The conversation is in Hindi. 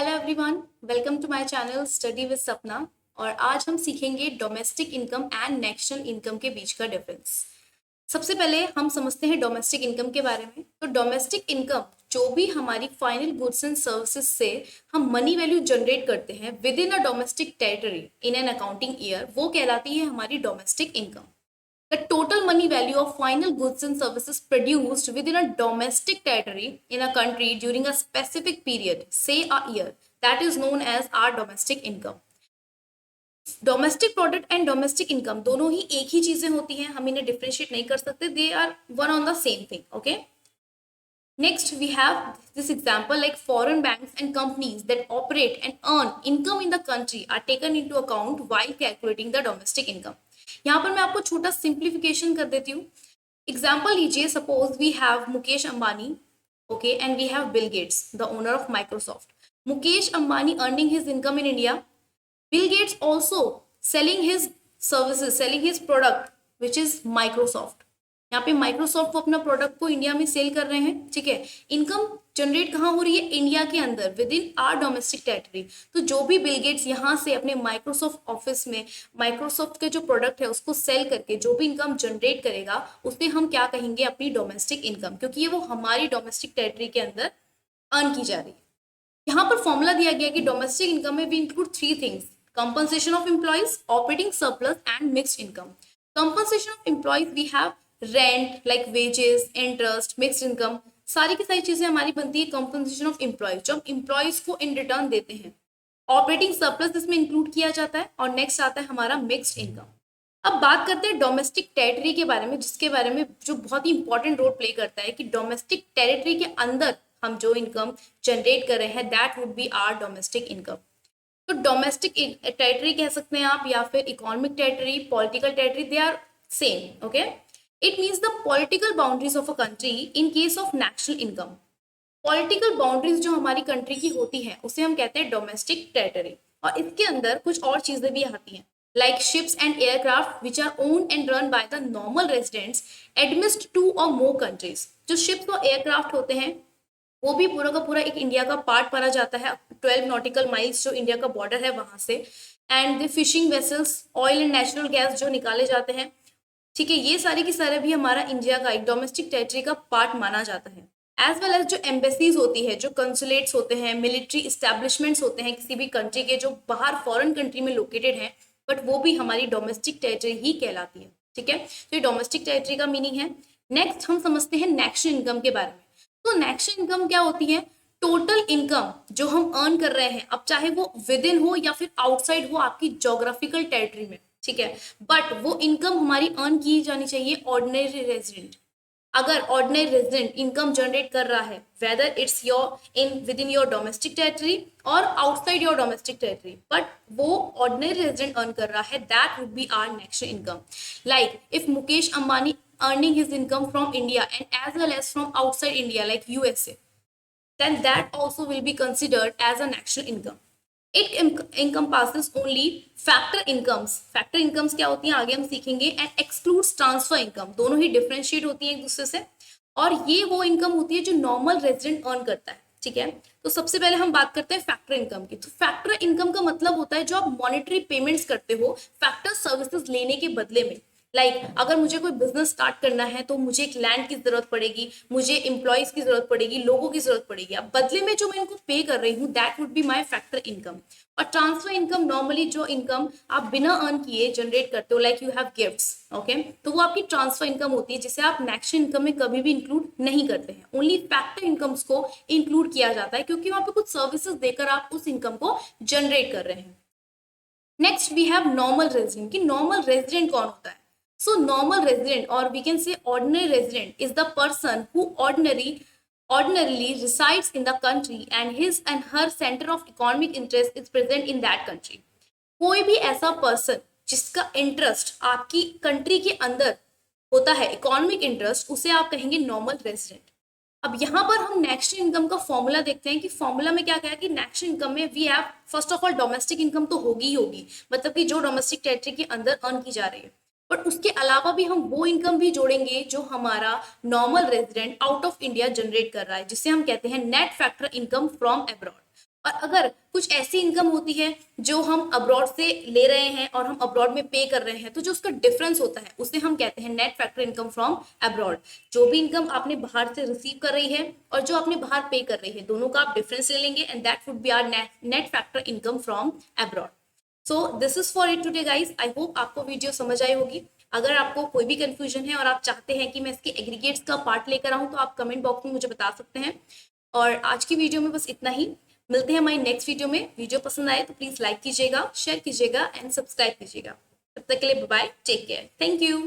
Hello everyone, welcome to my channel study with Sapna. और आज हम सीखेंगे domestic income and national income के बीच का डिफरेंस। सबसे पहले हम समझते हैं डोमेस्टिक इनकम के बारे में। तो डोमेस्टिक इनकम जो भी हमारी फाइनल गुड्स एंड सर्विसेज से हम मनी वैल्यू जनरेट करते हैं with in a domestic territory in an accounting year, वो कहलाती है हमारी domestic income. The total money value of final goods and services produced within a domestic territory in a country during a specific period, say a year, that is known as our domestic income. Domestic product and domestic income दोनों ही एक ही चीजें होती हैं, हम इन्हें डिफरेंशिएट नहीं कर सकते, they are one on the same thing. Okay, next we have this example like foreign banks and companies that operate and earn income in the country are taken into account while calculating the domestic income. यहाँ पर मैं आपको छोटा सिंप्लीफिकेशन कर देती हूँ। एग्जाम्पल लीजिए, suppose we have Mukesh Ambani, okay, and we have Bill Gates, the owner of Microsoft. Mukesh Ambani earning his income in India, Bill Gates also selling his services, selling his product which is Microsoft. यहाँ पे माइक्रोसॉफ्ट वो अपना प्रोडक्ट को इंडिया में सेल कर रहे हैं, ठीक है। इनकम जनरेट कहाँ हो रही है? इंडिया के अंदर, with in are domestic territory. तो जो भी बिल गेट्स यहाँ से अपने माइक्रोसॉफ्ट ऑफिस में माइक्रोसॉफ्ट के जो प्रोडक्ट है उसको सेल करके जो भी इनकम जनरेट करेगा उसे हम क्या कहेंगे? अपनी डोमेस्टिक इनकम, क्योंकि ये वो हमारी डोमेस्टिक टेरिटरी के अंदर अर्न की जा रही है। यहाँ पर फॉर्मूला दिया गया कि डोमेस्टिक इनकम में we include three things: compensation of employees, operating surplus and mixed income. Compensation of employees we have rent like wages, interest, mixed income, सारी की सारी चीजें हमारी बनती है compensation of employees, जो हम employees को in return देते हैं। ऑपरेटिंग सरप्लस इसमें इंक्लूड किया जाता है और नेक्स्ट आता है हमारा मिक्स्ड इनकम। अब बात करते हैं डोमेस्टिक टेरिटरी के बारे में, जिसके बारे में जो बहुत ही इंपॉर्टेंट रोल प्ले करता है कि डोमेस्टिक टेरिटरी के अंदर हम जो इनकम जनरेट कर रहे हैं that would be our domestic income. तो डोमेस्टिक टेरिटरी कह सकते हैं आप, या फिर economic territory, political territory, they are same. Okay, it means the political boundaries of a country in case of national income. Political boundaries जो हमारी कंट्री की होती है उसे हम कहते हैं डोमेस्टिक टेरिटरी। और इसके अंदर कुछ और चीजें भी आती हैं, like ships and aircraft which are owned and run by the normal residents administered two और मोर कंट्रीज। जो शिप्स और एयरक्राफ्ट होते हैं वो भी पूरा का पूरा एक इंडिया का पार्ट माना जाता है, 12 नॉटिकल माइल्स जो इंडिया का बॉर्डर है वहां से। And the fishing vessels, oil and natural gas जो निकाले जाते हैं, ठीक है, ये सारे की सारे भी हमारा इंडिया का एक डोमेस्टिक टेरिटरी का पार्ट माना जाता है। एज वेल एज जो एम्बेसीज होती है, जो कंसुलेट्स होते हैं, मिलिट्री इस्टेब्लिशमेंट्स होते हैं किसी भी कंट्री के जो बाहर फॉरेन कंट्री में लोकेटेड है, बट वो भी हमारी डोमेस्टिक टेरिटरी ही कहलाती है, ठीक है। तो ये डोमेस्टिक टेरिटरी का मीनिंग है। नेक्स्ट हम समझते हैं नेशनल इनकम के बारे में। तो नेशनल इनकम क्या होती है? टोटल इनकम जो हम अर्न कर रहे हैं, अब चाहे वो विद इन हो या फिर आउटसाइड हो आपकी जोग्राफिकल टेरिटरी में, ठीक है, बट वो इनकम हमारी अर्न की जानी चाहिए ऑर्डिनरी रेजिडेंट। अगर ऑर्डिनरी रेजिडेंट इनकम जनरेट कर रहा है, whether it's your in within your domestic territory और outside your domestic territory, but वो ऑर्डिनरी रेजिडेंट अर्न कर रहा है, that would be our national income. Like if Mukesh Ambani earning his income from India and as well as from outside India like USA, then that also will be considered as a national income. It encompasses only factor incomes. Factor incomes क्या होती हैं आगे हम सीखेंगे, and excludes transfer income. दोनों ही differentiate होती हैं एक दूसरे से, और ये वो इनकम होती है जो नॉर्मल रेजिडेंट अर्न करता है, ठीक है। तो सबसे पहले हम बात करते हैं फैक्टर इनकम की। तो फैक्टर इनकम का मतलब होता है जो आप मॉनेटरी पेमेंट्स करते हो फैक्टर सर्विसेज लेने के बदले में। अगर मुझे कोई बिजनेस स्टार्ट करना है तो मुझे एक लैंड की जरूरत पड़ेगी, मुझे एम्प्लॉयज की जरूरत पड़ेगी, लोगों की जरूरत पड़ेगी, अब बदले में जो मैं इनको पे कर रही हूँ that would be my factor income. और ट्रांसफर इनकम नॉर्मली जो इनकम आप बिना अर्न किए जनरेट करते हो, like you have gifts, okay, तो वो आपकी ट्रांसफर इनकम होती है जिसे आप नेशनल इनकम में कभी भी इंक्लूड नहीं करते हैं। ओनली फैक्टर इनकम्स को इंक्लूड किया जाता है क्योंकि वहां पे कुछ सर्विसेज देकर आप उस इनकम को जनरेट कर रहे हैं। Next we have normal resident. कि नॉर्मल रेजिडेंट कौन होता है? So normal resident, or we can say ordinary resident, is the person who ordinarily resides in the country and his and her center of economic interest is present in that country. कोई भी ऐसा पर्सन जिसका इंटरेस्ट आपकी कंट्री के अंदर होता है, इकोनॉमिक इंटरेस्ट, उसे आप कहेंगे नॉर्मल रेजिडेंट। अब यहाँ पर हम नेशनल इनकम का फॉर्मूला देखते हैं कि फॉर्मूला में क्या कहा कि नेशनल इनकम में we have first of all domestic income तो होगी ही होगी, मतलब कि जो डोमेस्टिक टेरिटरी के अंदर अर्न की जा रही है, बट उसके अलावा भी हम वो इनकम भी जोड़ेंगे जो हमारा normal resident out of India generate कर रहा है, जिसे हम कहते हैं net factor income from abroad. और अगर कुछ ऐसी इनकम होती है जो हम अब्रॉड से ले रहे हैं और हम अब्रॉड में पे कर रहे हैं, तो जो उसका डिफरेंस होता है उसे हम कहते हैं net factor income from abroad. जो भी इनकम आपने बाहर से रिसीव कर रही है और जो आपने बाहर पे कर रही है, दोनों का आप डिफरेंस ले लेंगे and that would be our net factor income from abroad. So this is for it today guys. I hope आपको वीडियो समझ आई होगी। अगर आपको कोई भी कंफ्यूजन है और आप चाहते हैं कि मैं इसके एग्रीगेट्स का पार्ट लेकर आऊं, तो आप कमेंट बॉक्स में मुझे बता सकते हैं। और आज की वीडियो में बस इतना ही। मिलते हैं हमारी नेक्स्ट वीडियो में। वीडियो पसंद आए तो प्लीज लाइक कीजिएगा, शेयर कीजिएगा एंड सब्सक्राइब कीजिएगा। तब तक के लिए bye bye, take care, thank you.